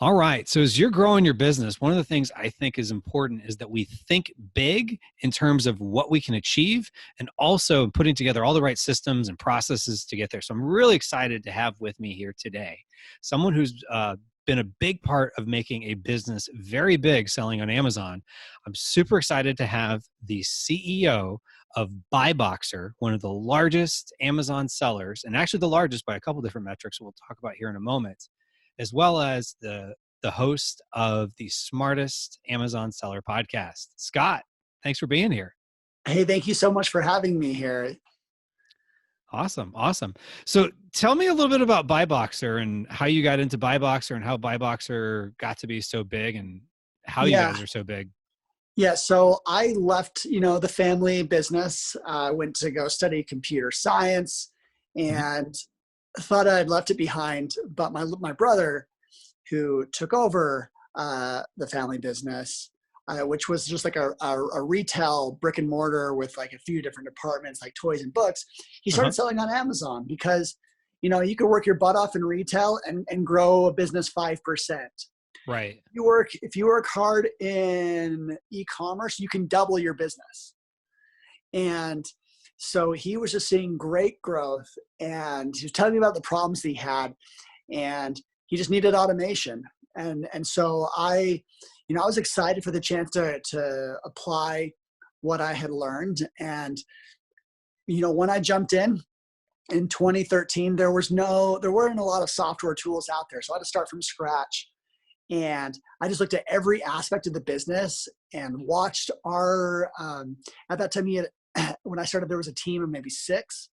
All right. So as you're growing your business, one of the things I think is important is that we think big in terms of what we can achieve and also putting together all the right systems and processes to get there. So I'm really excited to have with me here today someone who's been a big part of making a business very big selling on Amazon. I'm super excited to have the CEO of Buyboxer, one of the largest Amazon sellers, and actually the largest by a couple different metrics we'll talk about here in a moment, as well as the host of the Smartest Amazon Seller podcast. Scott, thanks for being here. Hey, thank you so much for having me here. Awesome. So tell me a little bit about Buyboxer and how you got into Buyboxer and how Buyboxer got to be so big and how you Yeah. guys are so big. Yeah. So I left, the family business. I went to go study computer science Mhm. and thought I'd left it behind. But my brother, who took over the family business, which was just like a retail brick and mortar with like a few different departments like toys and books, he started Uh-huh. selling on Amazon because, you could work your butt off in retail and grow a business 5%. Right. If you work hard in e-commerce, you can double your business. And so he was just seeing great growth, and he was telling me about the problems that he had, and he just needed automation. And so I was excited for the chance to apply what I had learned. And when I jumped in 2013, there weren't a lot of software tools out there, so I had to start from scratch. And I just looked at every aspect of the business and watched at that time, when I started, there was a team of maybe 6.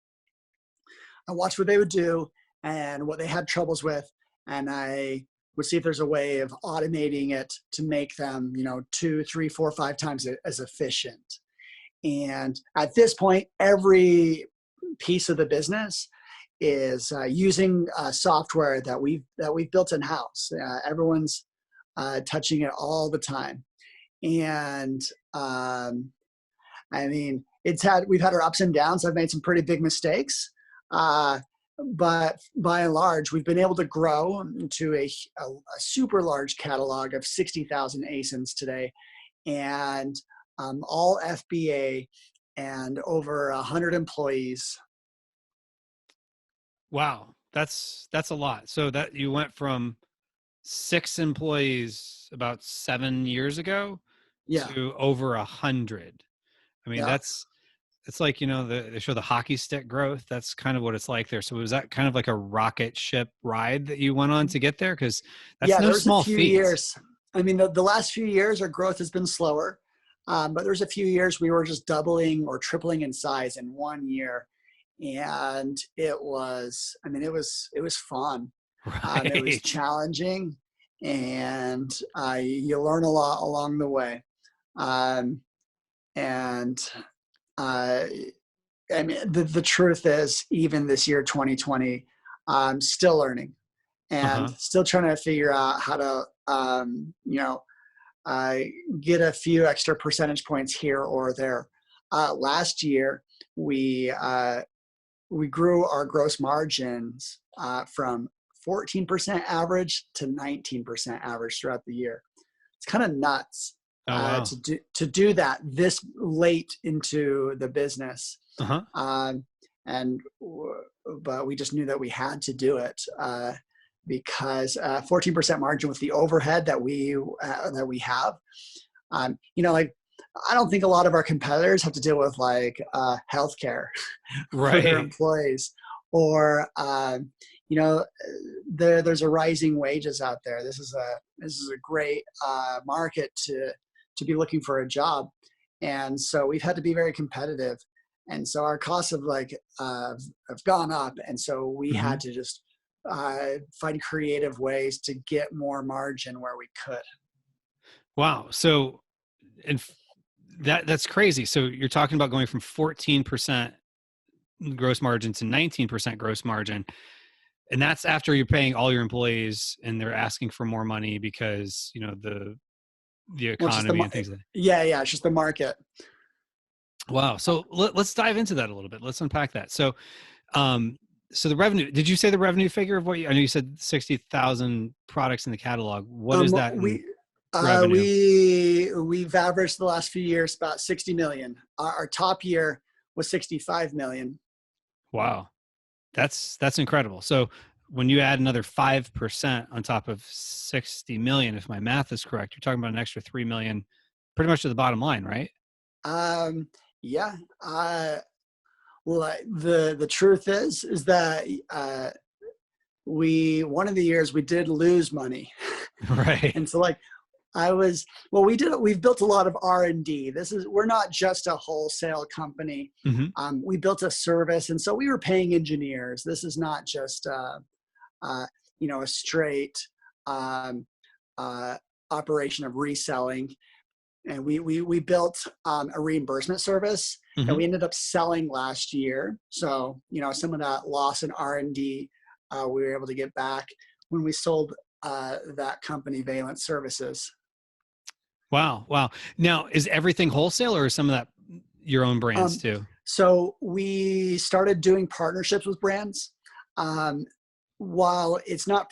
I watched what they would do and what they had troubles with. And I would see if there's a way of automating it to make them, 2, 3, 4, 5 times as efficient. And at this point, every piece of the business is using software that we've built in house. Everyone's touching it all the time, and we've had our ups and downs. I've made some pretty big mistakes, but by and large, we've been able to grow into a super large catalog of 60,000 ASINs today, and all FBA, and over 100 employees. Wow. That's a lot. So that you went from 6 employees about 7 years ago Yeah, to over 100. I mean, yeah, it's like, they show the hockey stick growth. That's kind of what it's like there. So was that kind of like a rocket ship ride that you went on to get there? Because that's yeah. no There's a small few feat. years. The last few years, our growth has been slower, but there's a few years we were just doubling or tripling in size in 1 year, and it was fun. It was Right. challenging, and you learn a lot along the way. Um, and uh, the truth is, even this year, 2020, I'm still learning and Uh-huh. still trying to figure out how to, uh, get a few extra percentage points here or there. Last year, we we grew our gross margins from 14% average to 19% average throughout the year. It's kind of nuts Oh, wow. to do that this late into the business. Uh-huh. Um, and but we just knew that we had to do it because 14% margin with the overhead that we have. Like, I don't think a lot of our competitors have to deal with like healthcare for their Right. employees, or there's a rising wages out there. This is a great market to be looking for a job, and so we've had to be very competitive, and so our costs have gone up, and so we Hmm. had to just find creative ways to get more margin where we could. Wow. So, and that's crazy. So you're talking about going from 14% gross margin to 19% gross margin. And that's after you're paying all your employees and they're asking for more money because, the Well, it's just economy and things like that. yeah, it's just the market. Wow. So let's dive into that a little bit. Let's unpack that. So, um, So the revenue, did you say the revenue figure of what I know you said 60,000 products in the catalog. What is that in We revenue? we've averaged the last few years about 60 million. Our top year was 65 million. Wow. That's incredible. So when you add another 5% on top of 60 million, if my math is correct, you're talking about an extra 3 million pretty much to the bottom line, right? Um, yeah. Well, the truth is that one of the years we did lose money, Right. and so like we've built a lot of R&D. We're not just a wholesale company. Hmm. We built a service, and so we were paying engineers. This is not just a straight um, uh, operation of reselling. And we built a reimbursement service that Hmm. we ended up selling last year. So some of that loss in R&D we were able to get back when we sold that company, Valent Services. Wow. Wow. Now, is everything wholesale or is some of that your own brands Um, too? so we started doing partnerships with brands. Um, while it's not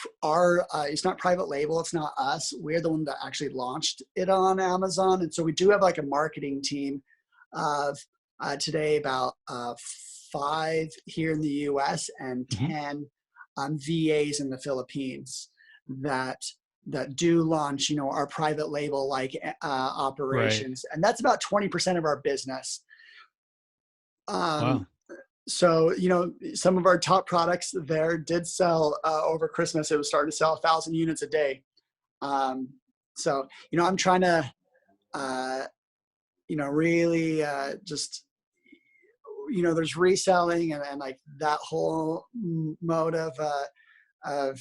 private label, it's not us. We're the one that actually launched it on Amazon, and so we do have like a marketing team of today about 5 here in the U.S. and Hmm. 10 VAs in the Philippines that do launch our private label like Right. operations, and that's about 20% of our business. Wow. Um, so some of our top products there did sell over Christmas. It was starting to sell 1,000 units a day. Um, so I'm trying to uh, really just there's reselling and like that whole mode of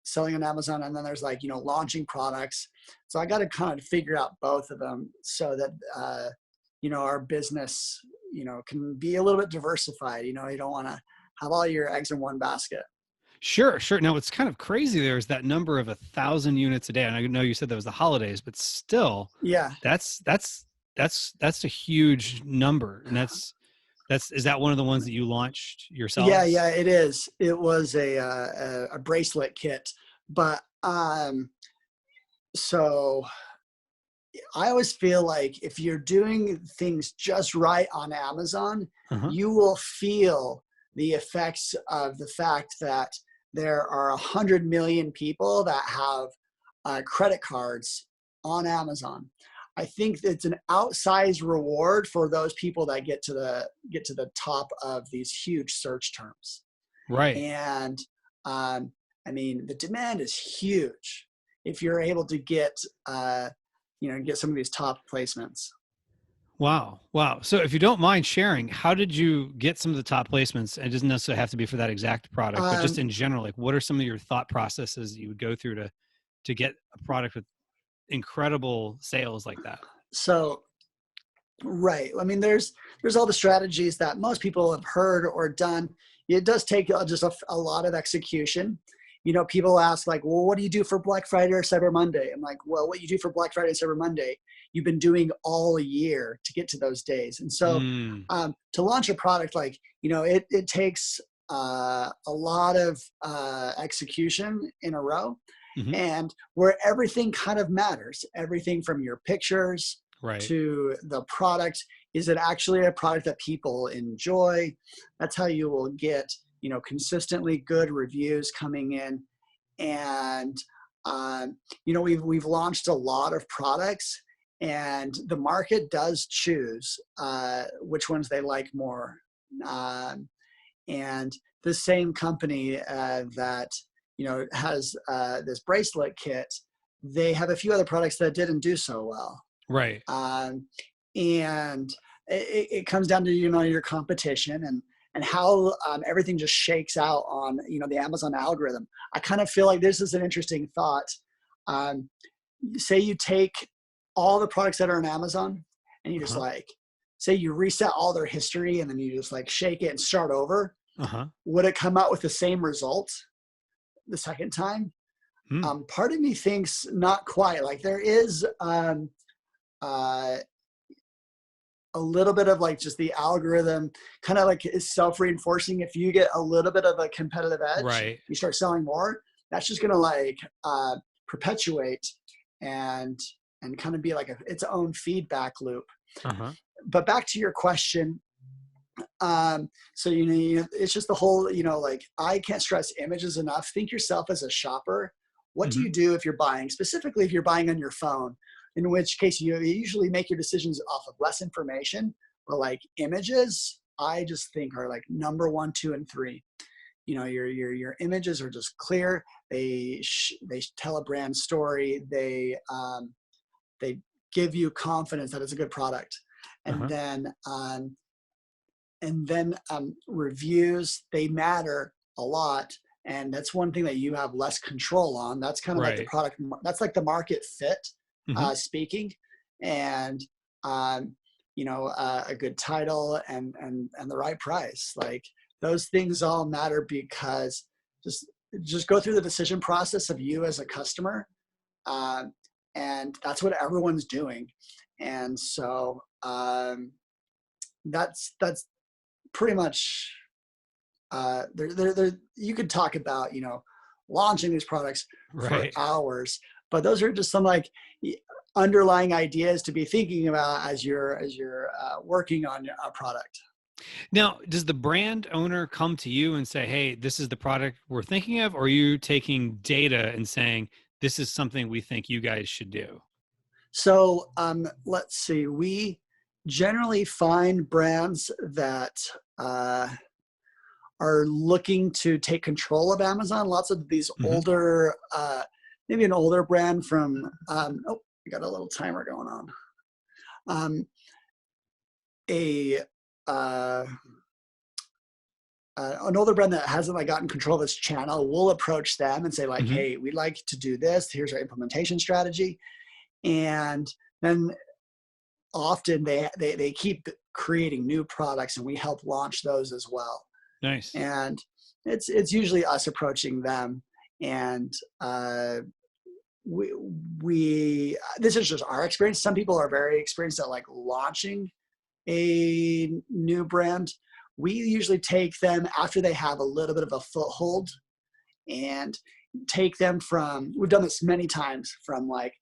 selling on Amazon, and then there's like launching products. So I got to kind of figure out both of them so that our business can be a little bit diversified. You don't want to have all your eggs in one basket. Sure, sure. Now, what's kind of crazy there is that number of 1,000 units a day. And I know you said that was the holidays, but still, Yeah. that's that's that's a huge number. And that's is that one of the ones that you launched Yeah, yourselves? it is. It was a bracelet kit, but so I always feel like if you're doing things just right on Amazon, Uh-huh. you will feel the effects of the fact that there are 100 million people that have credit cards on Amazon. I think it's an outsized reward for those people that get to the top of these huge search terms. Right. And I mean, the demand is huge if you're able to uh, get some of these top placements. Wow. Wow. So if you don't mind sharing, how did you get some of the top placements? It doesn't necessarily have to be for that exact product, but just Um, in general, like what are some of your thought processes that you would go through to get a product with incredible sales like that? so right. I mean, there's all the strategies that most people have heard or done. It does take just a lot of execution. People ask like, well, what do you do for Black Friday or Cyber Monday? I'm like, well, what you do for Black Friday and Cyber Monday, you've been doing all year to get to those days. And so Mm, to launch a product, like, it takes a lot of execution in a row, hmm. and where everything kind of matters, everything from your pictures Right. to the product. Is it actually a product that people enjoy? That's how you will get consistently good reviews coming in. And we've launched a lot of products, and the market does choose which ones they like more. um, and the same company that has this bracelet kit, they have a few other products that didn't do so well. Right. um, and it comes down to your competition and how everything just shakes out on the Amazon algorithm. I kind of feel like this is an interesting thought. Um, Say you take all the products that are on Amazon, and you just Uh-huh. like say you reset all their history, and then you just like shake it and start over. Uh-huh. Would it come out with the same result the second time? Hmm. Part of me thinks not quite. Like there is uh, a little bit of like just the algorithm kind of like is self-reinforcing. If you get a little bit of a competitive edge, Right. you start selling more, that's just going to like perpetuate and kind of be like its own feedback loop. Uh-huh. But back to your question, so it's just the whole, like, I can't stress images enough. Think yourself as a shopper. What do Hmm. you do if you're buying, specifically if you're buying on your phone, in which case you usually make your decisions off of less information, but like images, I just think are like number one, two, and three. Your images are just clear. They tell a brand story. They give you confidence that it's a good product. And Uh-huh. then reviews, they matter a lot, and that's one thing that you have less control on. That's kind of like the Right. product, that's like the market fit Hmm. speaking. And a good title and the right price, like those things all matter, because just go through the decision process of you as a customer, uh, and that's what everyone's doing. And so that's pretty much you could talk about launching these products for Right. hours, but those are just some like underlying ideas to be thinking about as you're working on a product. Now, does the brand owner come to you and say, hey, this is the product we're thinking of? Or are you taking data and saying, this is something we think you guys should do? So let's see, we generally find brands that uh, are looking to take control of Amazon. Lots of these Hmm. older, maybe an older brand from, oh, I got a little timer going on. Um, a uh, an older brand that hasn't like gotten control of this channel will approach them and say like, Hmm. hey, we'd like to do this. Here's our implementation strategy. And then often they keep creating new products, and we help launch those as well. Nice. And it's usually us approaching them. And we this is just our experience. Some people are very experienced at like launching a new brand. We usually take them after they have a little bit of a foothold, and take them from, we've done this many times, from like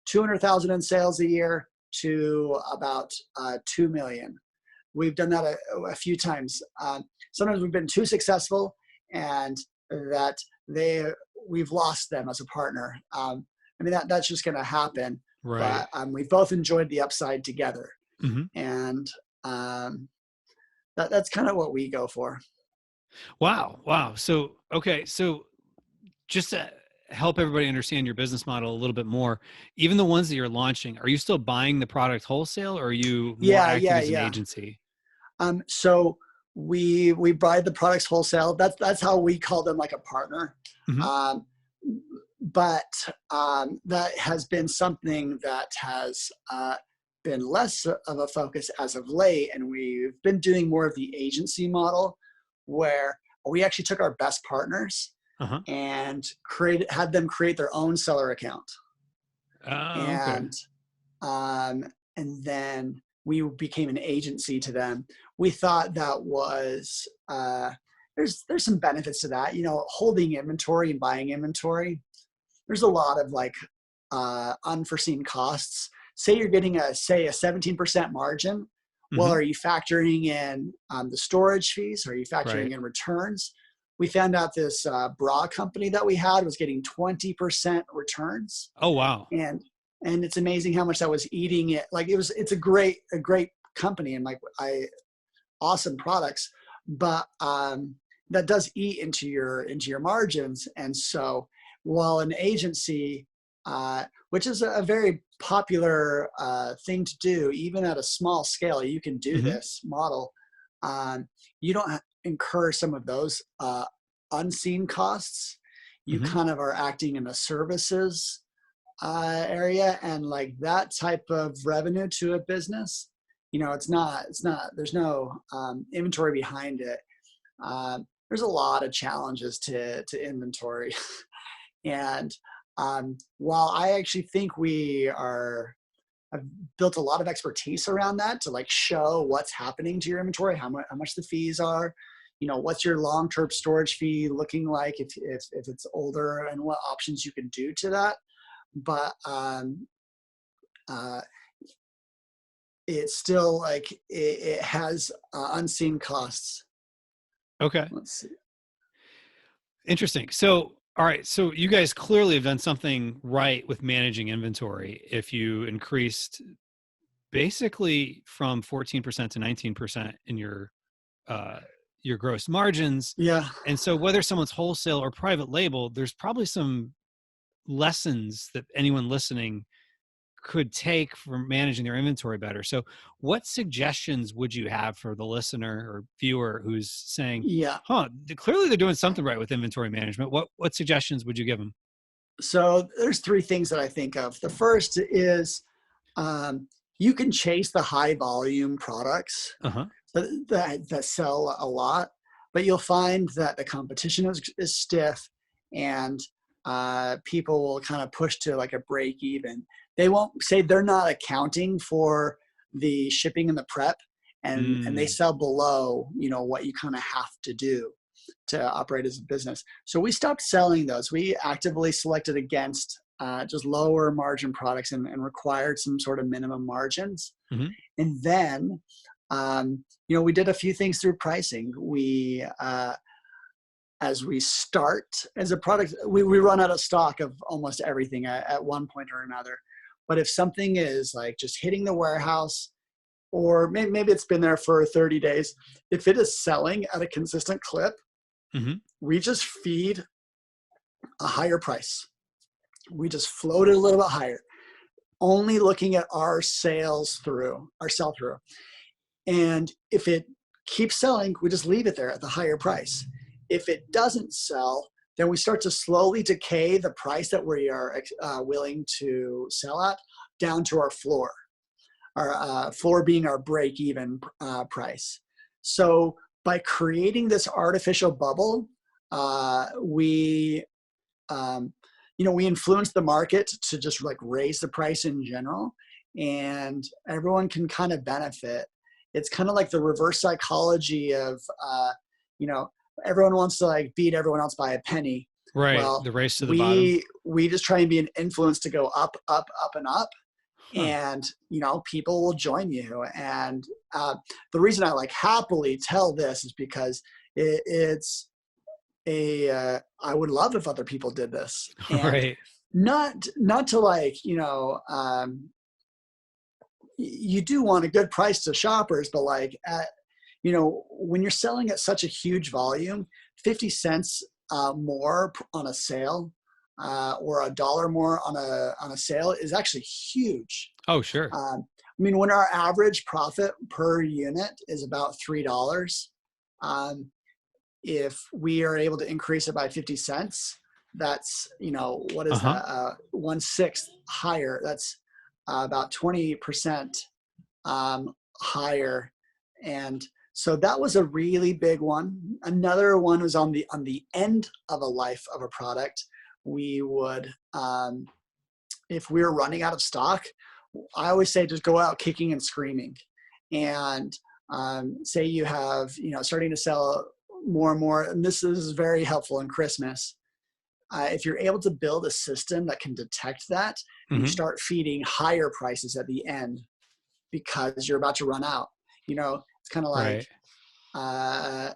200,000 in sales a year to about 2 million. We've done that a few times. Sometimes we've been too successful, and that we've lost them as a partner. I mean, that's just going to happen. Right. But we've both enjoyed the upside together, Hmm. and um, that's kind of what we go for. Wow. Wow. So, okay. So just to help everybody understand your business model a little bit more, even the ones that you're launching, are you still buying the product wholesale, or are you more Yeah, acting yeah, as an yeah. agency? So we buy the products wholesale. That's how we call them, like a partner. Hmm. Um, but that has been something that has been less of a focus as of late, and we've been doing more of the agency model, where we actually took our best partners Uh-huh. and had them create their own seller account, Oh, okay. and um, then we became an agency to them. We thought that was there's some benefits to that. Holding inventory and buying inventory, there's a lot of like unforeseen costs. Say you're getting a 17% margin. Well, Hmm. are you factoring in the storage fees? Are you factoring Right. in returns? We found out this bra company that we had was getting 20% returns, Oh, wow. and it's amazing how much that was eating it. Like it's a great company, and like awesome products, but that does eat into your margins. And so while an agency, which is a very popular thing to do, even at a small scale, you can do Hmm. this model. You don't incur some of those unseen costs. You Hmm. kind of are acting in a services area, and like that type of revenue to a business, there's no inventory behind it. There's a lot of challenges to inventory. And while I actually think we are I've built a lot of expertise around that to like show what's happening to your inventory, how much the fees are, what's your long-term storage fee looking like if it's older, and what options you can do to that. But it's still like it has unseen costs. Okay. Let's see. Interesting. So, all right. So you guys clearly have done something right with managing inventory. If you increased basically from 14% to 19% in your gross margins. Yeah. And so whether someone's wholesale or private label, there's probably some lessons that anyone listening could take from managing their inventory better. So what suggestions would you have for the listener or viewer who's saying, Yeah. clearly they're doing something right with inventory management? What suggestions would you give them? So there's three things that I think of. The first is you can chase the high volume products Uh-huh. that sell a lot, but you'll find that the competition is stiff, and people will kind of push to like a break even. They won't say, they're not accounting for the shipping and the prep, and they sell below what you kind of have to do to operate as a business. So we stopped selling those. We actively selected against just lower margin products and required some sort of minimum margins. Mm-hmm. And then, we did a few things through pricing. We, as we start as a product, we run out of stock of almost everything at one point or another. But if something is like just hitting the warehouse, or maybe it's been there for 30 days, if it is selling at a consistent clip, Mm-hmm. we just feed a higher price. We just float it a little bit higher, only looking at our sell through. And if it keeps selling, we just leave it there at the higher price. If it doesn't sell, then we start to slowly decay the price that we are willing to sell at down to our floor. Our floor being our break-even price. So by creating this artificial bubble, we influence the market to just like raise the price in general, and everyone can kind of benefit. It's kind of like the reverse psychology of, everyone wants to like beat everyone else by a penny. Right. Well, the race to the bottom. We just try and be an influence to go up, up, up, and up. Huh. And, people will join you. And the reason I like happily tell this is because it's I would love if other people did this. And Right. not to like, you do want a good price to shoppers, but like when you're selling at such a huge volume, 50 cents more on a sale, or $1 more on a sale is actually huge. Oh, sure. When our average profit per unit is about $3, if we are able to increase it by 50 cents, that's, what is that? 1/6 higher. That's about 20% higher. And so that was a really big one. Another one was on the end of a life of a product. We would, if we're running out of stock, I always say just go out kicking and screaming. And say you have, starting to sell more and more, and this is very helpful in Christmas. If you're able to build a system that can detect that, Mm-hmm. you start feeding higher prices at the end because you're about to run out. It's kind of like, Right.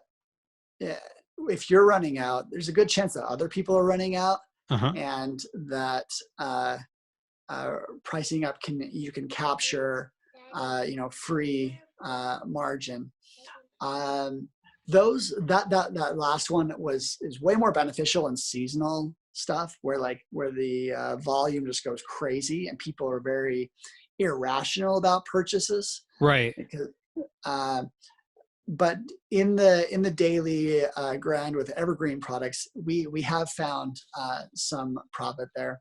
if you're running out, there's a good chance that other people are running out, Uh-huh. and that pricing up you can capture, free margin. That last one is way more beneficial in seasonal stuff where the volume just goes crazy and people are very irrational about purchases. Right. Because, but in the daily grind with evergreen products, we have found some profit there.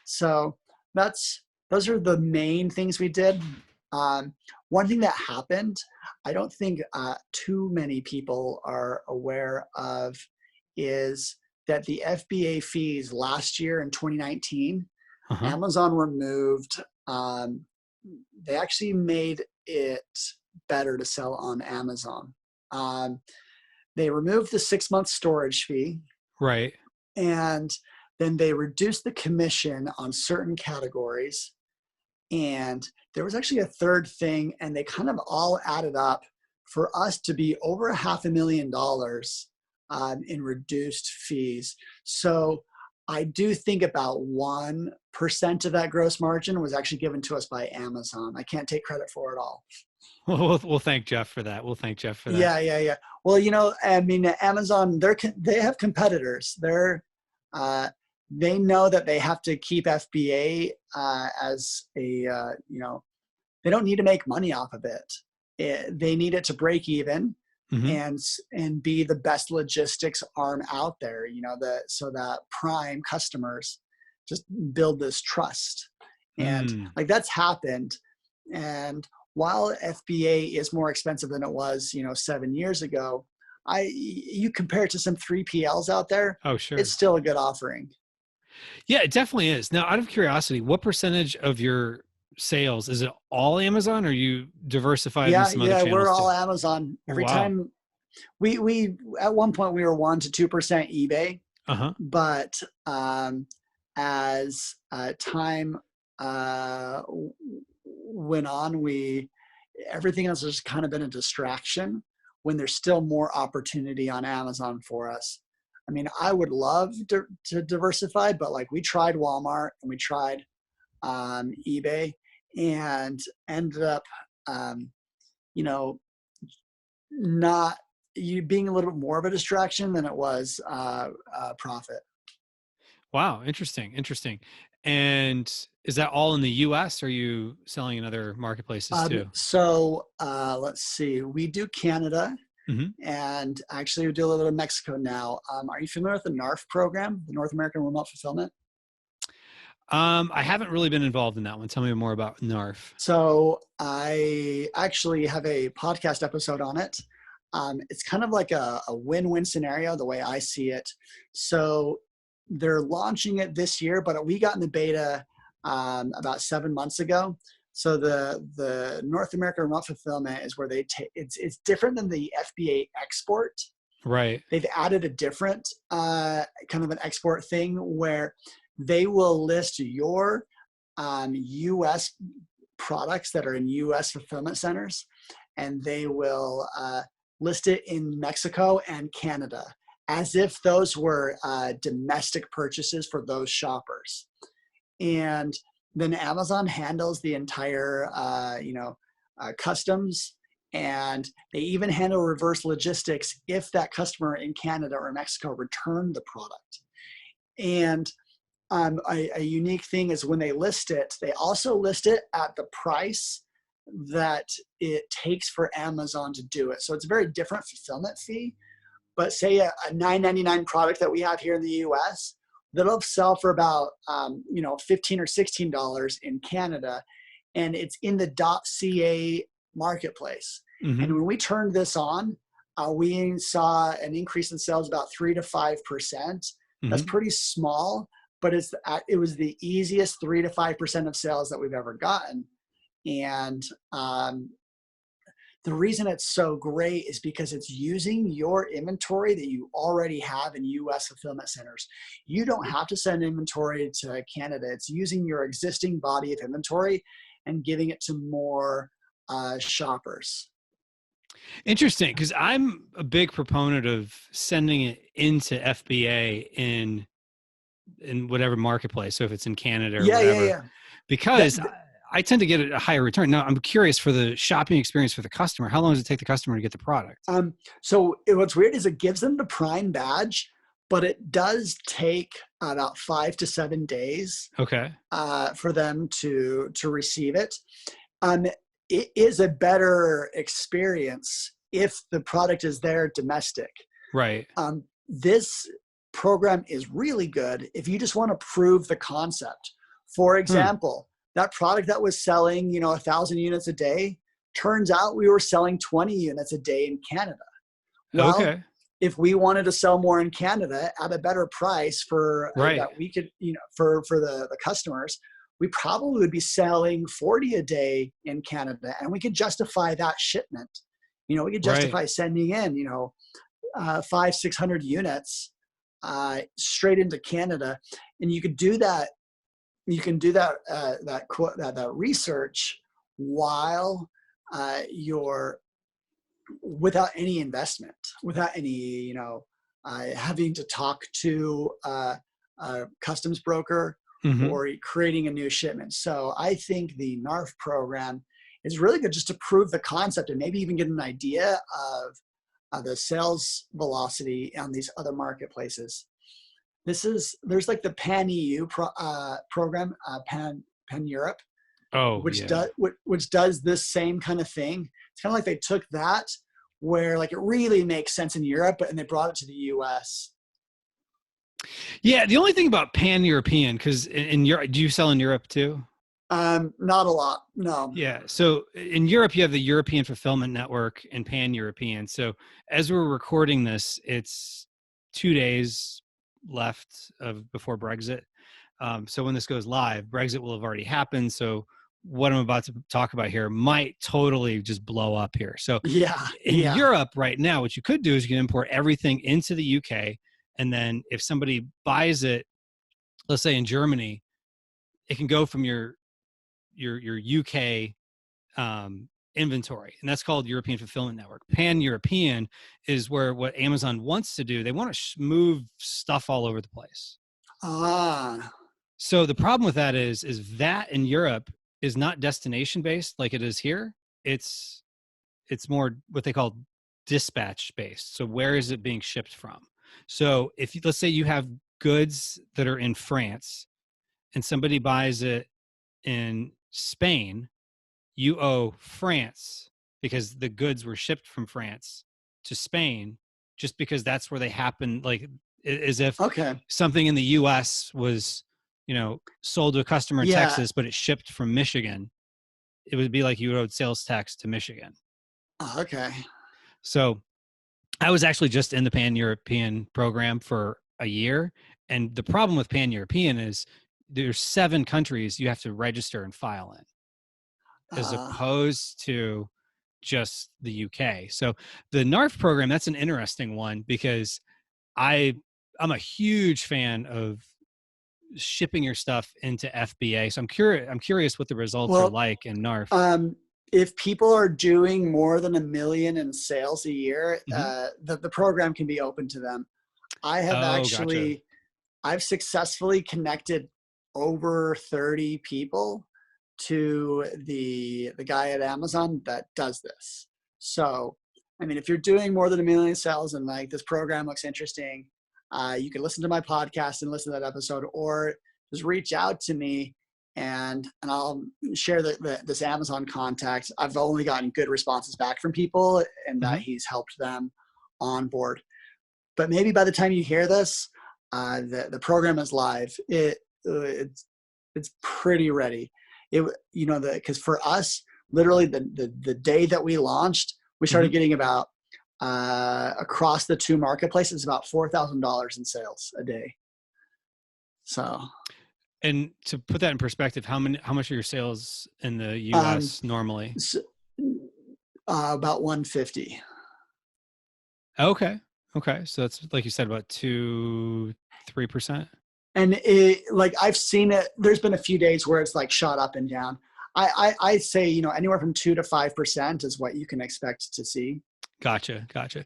So those are the main things we did. One thing that happened, I don't think too many people are aware of, is that the FBA fees last year in 2019, Uh-huh. Amazon removed they actually made it better to sell on Amazon. They removed the 6-month storage fee, Right. and then they reduced the commission on certain categories. And there was actually a third thing, and they kind of all added up for us to be over $500,000 in reduced fees. So I do think about 1% of that gross margin was actually given to us by Amazon. I can't take credit for it all. We'll thank Jeff for that. We'll thank Jeff for that. Yeah. Well, I mean, Amazon, they have competitors. They know that they have to keep FBA as a, they don't need to make money off of it. They need it to break even and be the best logistics arm out there, so that prime customers just build this trust. And like that's happened. And while FBA is more expensive than it was, 7 years ago, you compare it to some 3PLs out there. Oh, sure. It's still a good offering. Yeah, it definitely is. Now, out of curiosity, what percentage of your sales, is it all Amazon, or you diversified in some other channels? Yeah, we're all Amazon. Every Wow. time we at one point we were 1% to 2% eBay, but as time went on, everything else has kind of been a distraction when there's still more opportunity on Amazon for us. I mean, I would love to diversify, but like we tried Walmart and we tried eBay and ended up, not being a little bit more of a distraction than it was profit. Wow. Interesting. And is that all in the US? Or are you selling in other marketplaces too? So let's see, we do Canada. And actually we do a little bit of Mexico now. Are you familiar with the NARF program, the North American Remote Fulfillment? I haven't really been involved in that one. Tell me more about NARF. So I actually have a podcast episode on it. It's kind of like a win-win scenario, the way I see it. So they're launching it this year, but we got in the beta about 7 months ago. So the North American Remote Fulfillment is where they take, it's different than the FBA export. Right. They've added a different kind of an export thing where they will list your U.S. products that are in U.S. fulfillment centers, and they will list it in Mexico and Canada as if those were domestic purchases for those shoppers. And then Amazon handles the entire, customs, and they even handle reverse logistics if that customer in Canada or Mexico returned the product. And a unique thing is when they list it, they also list it at the price that it takes for Amazon to do it. So it's a very different fulfillment fee. But say a $9.99 product that we have here in the US, that'll sell for about $15 or $16 in Canada, and it's in the .ca marketplace. And when we turned this on, we saw an increase in sales about 3 to 5%. That's pretty small, but it was the easiest 3 to 5% of sales that we've ever gotten. And the reason it's so great is because it's using your inventory that you already have in U.S. fulfillment centers. You don't have to send inventory to Canada. It's using your existing body of inventory and giving it to more shoppers. Interesting, because I'm a big proponent of sending it into FBA in whatever marketplace. So if it's in Canada or whatever, because I tend to get a higher return. Now, I'm curious for the shopping experience for the customer. How long does it take the customer to get the product? So what's weird is it gives them the Prime badge, but it does take about 5 to 7 days. Okay. For them to receive it. It is a better experience if the product is there domestic. Right. This program is really good if you just want to prove the concept. For example, that product that was selling, 1,000 units a day, turns out we were selling 20 units a day in Canada. Well, if we wanted to sell more in Canada at a better price that we could, for the customers, we probably would be selling 40 a day in Canada, and we could justify that shipment. We could Right. justify sending in, 500-600 units straight into Canada. And you could do that. You can do that research while you're without any investment, without any, having to talk to a customs broker Mm-hmm. or creating a new shipment. So I think the NARF program is really good just to prove the concept and maybe even get an idea of the sales velocity on these other marketplaces. There's like the Pan EU program, Pan Europe, Oh, yeah. which does this same kind of thing. It's kind of like they took that where like it really makes sense in Europe, and they brought it to the US. Yeah. The only thing about pan-European, because in Europe, do you sell in Europe too? Not a lot, no. Yeah. So in Europe, you have the European Fulfillment Network and pan-European. So as we're recording this, it's 2 days left before Brexit. So when this goes live, Brexit will have already happened. So what I'm about to talk about here might totally just blow up here. So Yeah, in yeah. Europe right now, what you could do is you can import everything into the UK. And then if somebody buys it, let's say in Germany, it can go from your UK inventory, and that's called European Fulfillment Network. Pan-European is what Amazon wants to do. They want to move stuff all over the place. Ah, So the problem with that is that in Europe is not destination based like it is here. It's more what they call dispatch based. So where is it being shipped from? So if let's say you have goods that are in France and somebody buys it in Spain, you owe France because the goods were shipped from France to Spain, just because that's where they happen. Like as if okay. something in the US was, sold to a customer in Yeah, Texas, but it shipped from Michigan. It would be like you owed sales tax to Michigan. okay. So I was actually just in the Pan-European program for a year. And the problem with Pan-European is there's 7 countries you have to register and file in, as Uh, opposed to just the UK. So the NARF program, that's an interesting one because I'm a huge fan of shipping your stuff into FBA. So I'm curious what the results are well, like in NARF. if people are doing more than 1 million in sales a year, Mm-hmm. the program can be open to them. I have Oh, gotcha. actually, I've successfully connected over 30 people to the guy at Amazon that does this. So, I mean, if you're doing more than 1 million sales and like this program looks interesting, you can listen to my podcast and listen to that episode, or just reach out to me and I'll share this Amazon contact. I've only gotten good responses back from people, and that Mm-hmm. he's helped them on board. But maybe by the time you hear this, the program is live. It's pretty ready. Because for us, literally the day that we launched, we Mm-hmm. started getting about across the 2 marketplaces about $4,000 in sales a day. So And to put that in perspective, how much are your sales in the um, US normally? so, about 150. Okay. Okay. So that's like you said, about 2-3%. And like I've seen it. There's been a few days where it's like shot up and down. I say anywhere from 2 to 5% is what you can expect to see. Gotcha. Gotcha.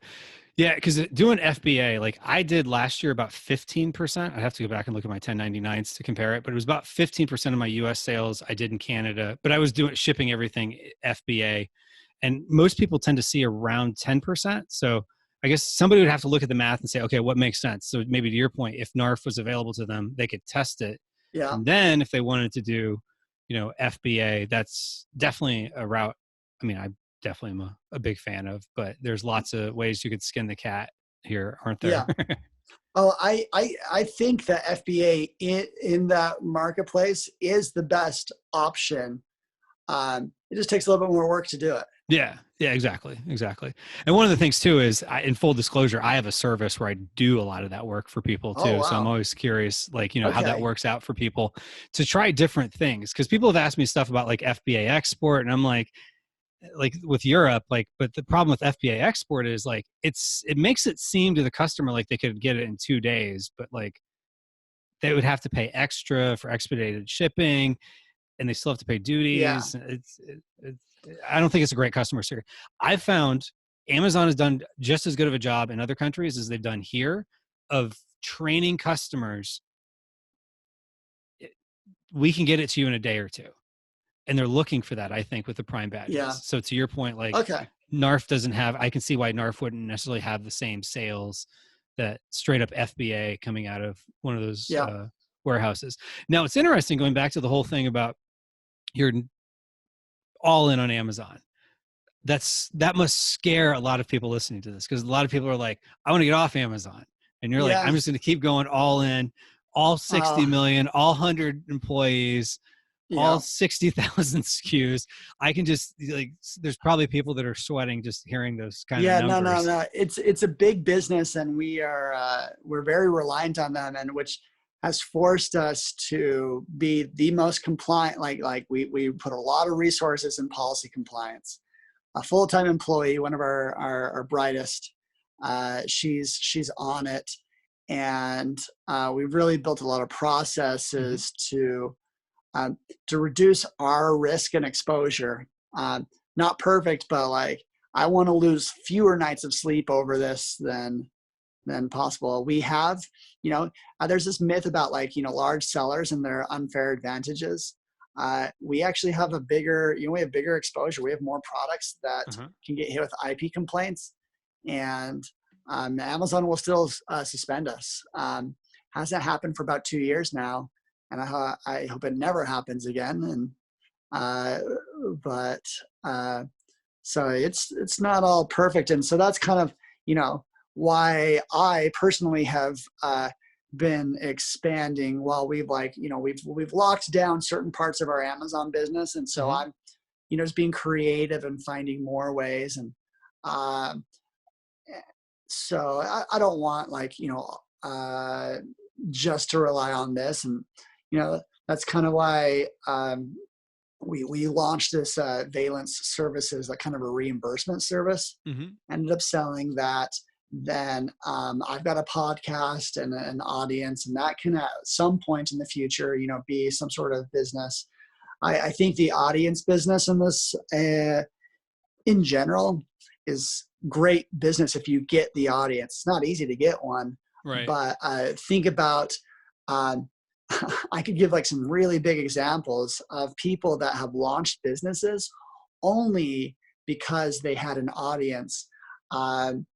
Yeah, because doing FBA, like I did last year, about 15%. I'd have to go back and look at my 1099s to compare it, but it was about 15% of my US sales I did in Canada, but I was shipping everything FBA. And most people tend to see around 10%. So I guess somebody would have to look at the math and say, okay, what makes sense? So maybe to your point, if NARF was available to them, they could test it. Yeah, And then if they wanted to do, FBA, that's definitely a route. I mean, I definitely am a big fan of, but there's lots of ways you could skin the cat here, aren't there? yeah. Oh, I think that FBA in that marketplace is the best option. It just takes a little bit more work to do it. Yeah, yeah, exactly, exactly. And one of the things too is, in full disclosure, I have a service where I do a lot of that work for people Oh, too. So I'm wow. always curious, like, how that Okay. works out for people to try different things. Because people have asked me stuff about like FBA export, and I'm like with Europe, like, but the problem with FBA export is like it makes it seem to the customer like they could get it in 2 days, but like they would have to pay extra for expedited shipping, and they still have to pay Yeah. duties. I don't think it's a great customer service. I found Amazon has done just as good of a job in other countries as they've done here of training customers. We can get it to you in a day or two. And they're looking for that, I think, with the Prime Yeah. badges. So to your point, like Okay. NARF doesn't have, I can see why NARF wouldn't necessarily have the same sales that straight up FBA coming out of one of those Yeah. warehouses. Now, it's interesting going back to the whole thing about you're all in on Amazon. That must scare a lot of people listening to this, because a lot of people are like, I want to get off Amazon. And you're like, I'm Yeah. just going to keep going all in, all 60 Uh, million, all 100 employees, all yeah. 60,000 SKUs. I can just like, there's probably people that are sweating just hearing those kind of Yeah, no, no, numbers. no. It's a big business, and we're very reliant on them, and which has forced us to be the most compliant. Like we put a lot of resources in policy compliance. A full-time employee, one of our brightest, she's on it, and we've really built a lot of Mm-hmm. processes to reduce our risk and exposure. Not perfect, but like I want to lose fewer nights of sleep over this than possible. We have, there's this myth about like large sellers and their unfair advantages. We actually have we have bigger exposure. We have more products that Uh-huh. can get hit with IP complaints, and Amazon will still suspend us. Hasn't happened for about 2 years now, and I hope it never happens again. And uh, but so it's not all perfect, and so that's kind of why I personally have been expanding while we've locked down certain parts of our Amazon business, and so Mm-hmm. I'm just being creative and finding more ways. And um, so I don't want just to rely on this. And that's kind of why we launched this Valence Services, like kind of a reimbursement service. Mm-hmm. Ended up selling that. Then I've got a podcast and an audience, and that can at some point in the future, be some sort of business. I think the audience business in this, in general, is great business if you get the audience. It's not easy to get one, Right. but think about. Um, I could give like some really big examples of people that have launched businesses only because they had an audience. Um,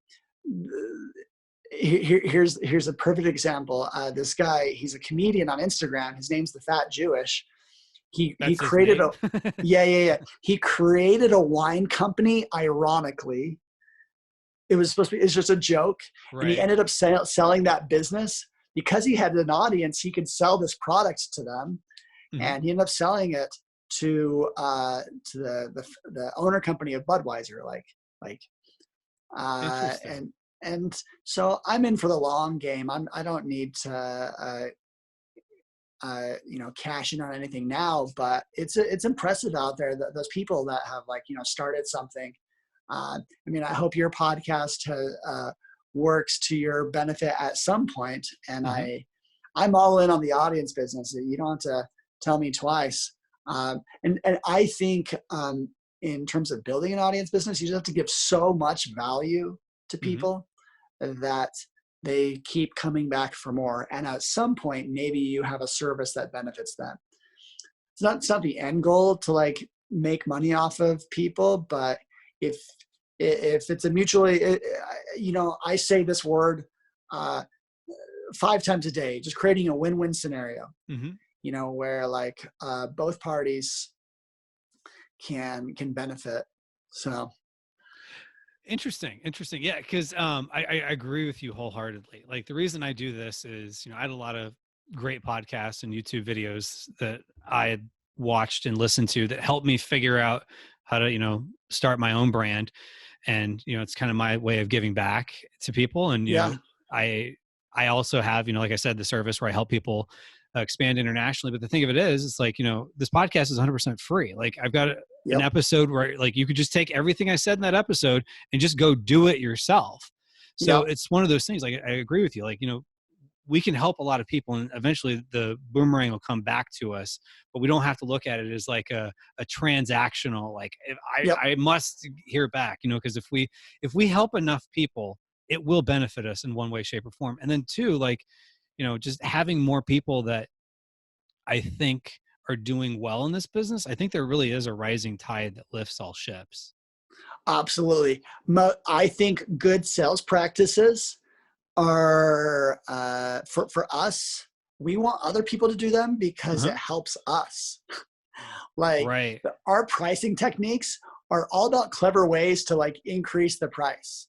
here's a perfect example. This guy, he's a comedian on Instagram. His name's the Fat Jewish. He That's his created name. a yeah. He created a wine company. Ironically, it was supposed to be. It's just a joke, and he Right. ended up selling that business because he had an audience. He could sell this product to them, Mm-hmm. and he ended up selling it to the owner company of Budweiser. Like uh, Interesting. and and so I'm in for the long game. I don't need to cash in on anything now, but it's impressive out there that those people that have started something. I mean, I hope your podcast works to your benefit at some point, and Mm-hmm. I'm all in on the audience business. You don't have to tell me twice. And I think in terms of building an audience business, you just have to give so much value to Mm-hmm. people that they keep coming back for more. And at some point, maybe you have a service that benefits them. It's not the end goal to like make money off of people, but if it's a mutually, I say this word uh, 5 times a day, just creating a win-win scenario, Mm-hmm. where like both parties can benefit. So Interesting. Interesting. Yeah. Cause I agree with you wholeheartedly. Like the reason I do this is, I had a lot of great podcasts and YouTube videos that I had watched and listened to that helped me figure out how to, start my own brand. And, it's kind of my way of giving back to people. And, Yeah. I also have, like I said, the service where I help people expand internationally. But the thing of it is, it's like, this podcast is 100% free. Like I've got an Yep. episode where like you could just take everything I said in that episode and just go do it yourself. So Yep. it's one of those things. Like I agree with you. Like, we can help a lot of people and eventually the boomerang will come back to us, but we don't have to look at it as like a transactional, like Yep. I must hear back, because if we help enough people, it will benefit us in one way, shape or form. And then two, like, just having more people that I think are doing well in this business, I think there really is a rising tide that lifts all ships. Absolutely. I think good sales practices are for us. We want other people to do them because Uh-huh. it helps us. Like Right. our pricing techniques are all about clever ways to like increase the price.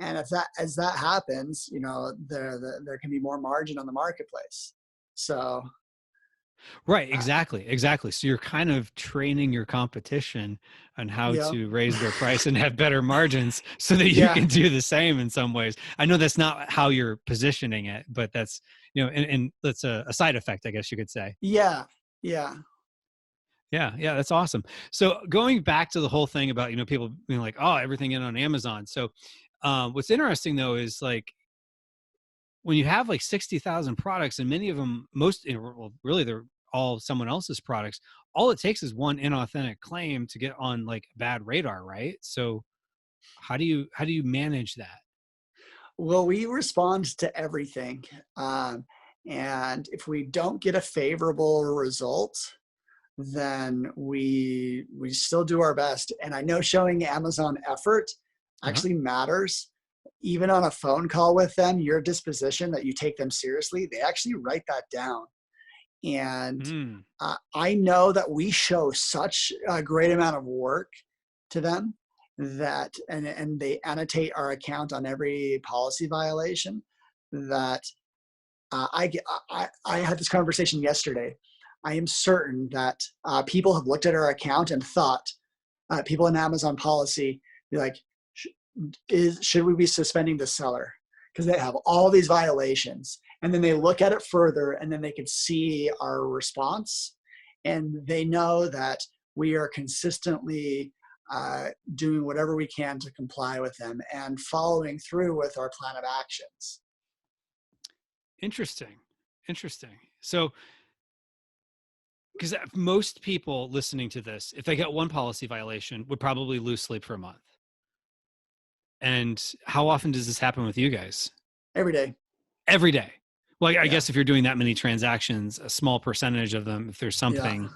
And as that happens, there can be more margin on the marketplace. So Right, uh, exactly. So you're kind of training your competition on how yeah, to raise their price and have better margins so that you yeah, can do the same in some ways. I know that's not how you're positioning it, but that's, and that's a side effect, I guess you could say. yeah, yeah. Yeah, that's awesome. So going back to the whole thing about, people being like, oh, everything in on Amazon. So what's interesting though is like, when you have like 60,000 products and many of them, well, really they're all someone else's products, all it takes is one inauthentic claim to get on like bad radar, right? So how do you manage that? Well, we respond to everything, um, and if we don't get a favorable result, then we still do our best. And I know showing Amazon effort Uh-huh. actually matters. Even on a phone call with them, your disposition that you take them seriously, they actually write that down. And Mm. I know that we show such a great amount of work to them that, and they annotate our account on every policy violation that I had this conversation yesterday. I am certain that people have looked at our account and thought, people in Amazon policy, be like, should we be suspending the seller? Because they have all these violations. And then they look at it further and then they can see our response. And they know that we are consistently doing whatever we can to comply with them and following through with our plan of actions. Interesting. So because most people listening to this, if they get one policy violation, would probably lose sleep for a month. And how often does this happen with you guys? Every day. Every day. Well, I Yeah. guess if you're doing that many transactions, a small percentage of them, if there's Yeah. something.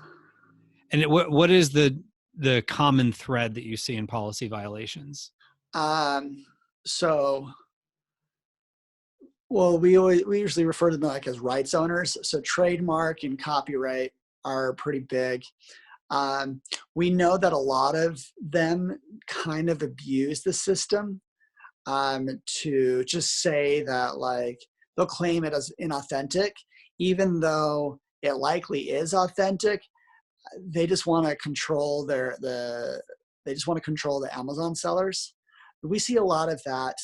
And what is the common thread that you see in policy violations? Um, so, well, we usually refer to them like as rights owners. So trademark and copyright are pretty big. Um, we know that a lot of them kind of abuse the system to just say that like they'll claim it as inauthentic, even though it likely is authentic. They just want to control they just want to control the Amazon sellers. We see a lot of that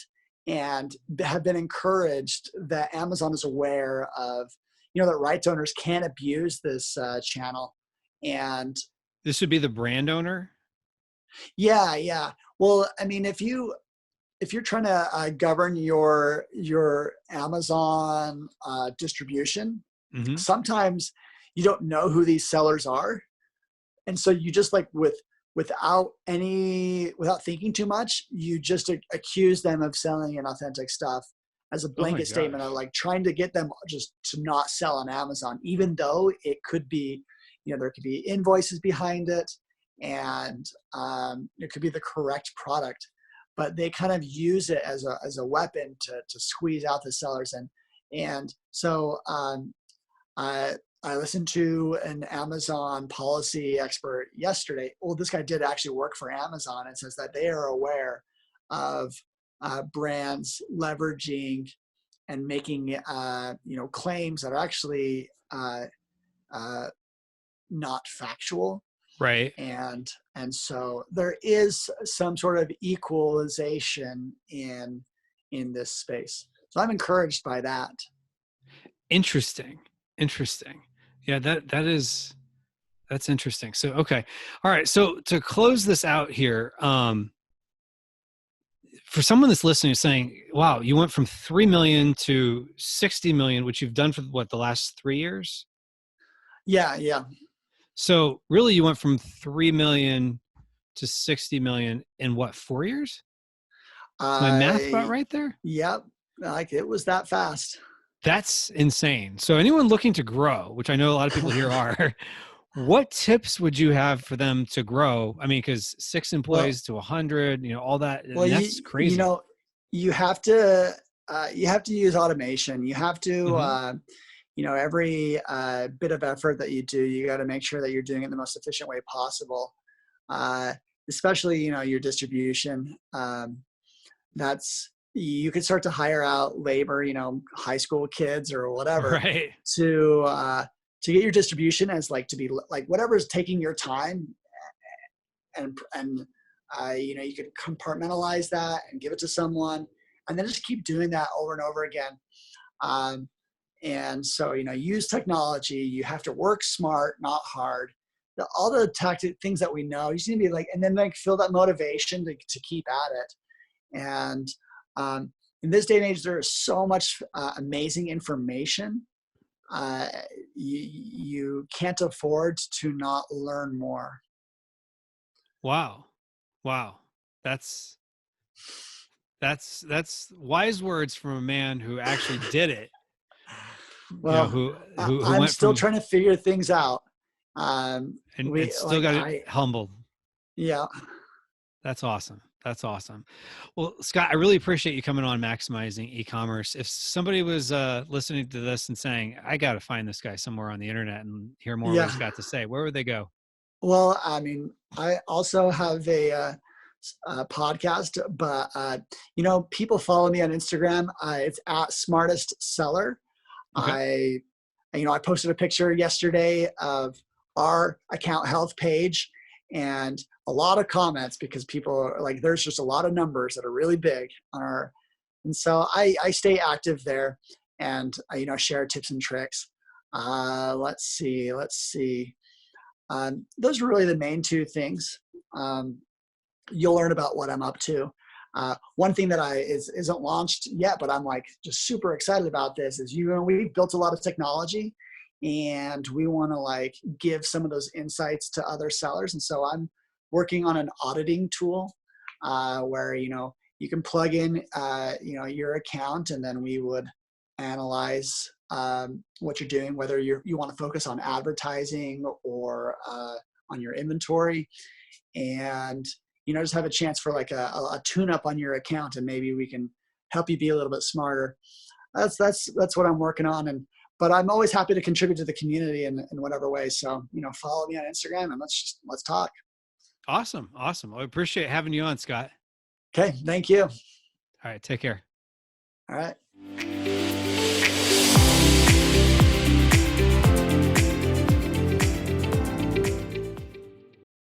and have been encouraged that Amazon is aware of, that rights owners can abuse this channel. And This would be the brand owner. yeah, yeah. Well, I mean, if you're trying to govern your Amazon distribution, Mm-hmm. sometimes you don't know who these sellers are, and so you just like without thinking too much, you just accuse them of selling inauthentic stuff as a Oh my blanket statement of gosh. like trying to get them just to not sell on Amazon, even though it could be, there could be invoices behind it, and it could be the correct product, but they kind of use it as a weapon to squeeze out the sellers. And so I listened to an Amazon policy expert yesterday. Well, this guy did actually work for Amazon and says that they are aware of brands leveraging and making claims that are actually uh, not factual. Right. And so there is some sort of equalization in this space. So I'm encouraged by that. Interesting. Interesting. Yeah, that's interesting. So, okay. All right. So to close this out here, for someone that's listening saying, wow, you went from 3 million to 60 million, which you've done for what, the last 3 years? Yeah, yeah. So really you went from 3 million to 60 million in what, 4 years? Is my math about I right there? Yep, like it was that fast. That's insane. So anyone looking to grow, which I know a lot of people here are, what tips would you have for them to grow? I mean, because 6 Well, employees to 100, all that, I well, mean, that's you crazy. know, you have to use automation. You have to, Hmm. every bit of effort that you do, you got to make sure that you're doing it in the most efficient way possible. Uh, Especially, your distribution. That's You could start to hire out labor, high school kids or whatever, Right. to to get your distribution as like to be like whatever's taking your time, and you could compartmentalize that and give it to someone, and then just keep doing that over and over again. Um, and so use technology. You have to work smart, not hard. All the tactic things that we know, you just need to be like, and then like feel that motivation to keep at it. And um, in this day and age, there is so much amazing information. Uh, you can't afford to not learn more. Wow. Wow. That's that's wise words from a man who actually did it. Well, Who I'm went still from trying to figure things out. and We still like got it I humbled. Yeah, That's awesome. That's awesome. Well, Scott, I really appreciate you coming on Maximizing E-commerce. If somebody was listening to this and saying, I got to find this guy somewhere on the internet and hear more of what yeah. he's got to say, where would they go? Well, I mean, I also have a podcast, but people follow me on Instagram. It's at smartest seller. Okay. I posted a picture yesterday of our account health page, and a lot of comments because people are like, there's just a lot of numbers that are really big on our, and so I stay active there, and share tips and tricks. Let's see. Those are really the main two things. You'll learn about what I'm up to. One thing that isn't launched yet, but I'm like just super excited about this is we've built a lot of technology, and we want to like give some of those insights to other sellers. And so I'm working on an auditing tool where you can plug in your account, and then we would analyze what you're doing, whether you want to focus on advertising or on your inventory, and just have a chance for like a tune up on your account, and maybe we can help you be a little bit smarter. That's what I'm working on, but I'm always happy to contribute to the community in whatever way. So follow me on Instagram, and let's talk. Awesome. Awesome. I appreciate having you on, Scott. Okay, thank you. All right. Take care. All right.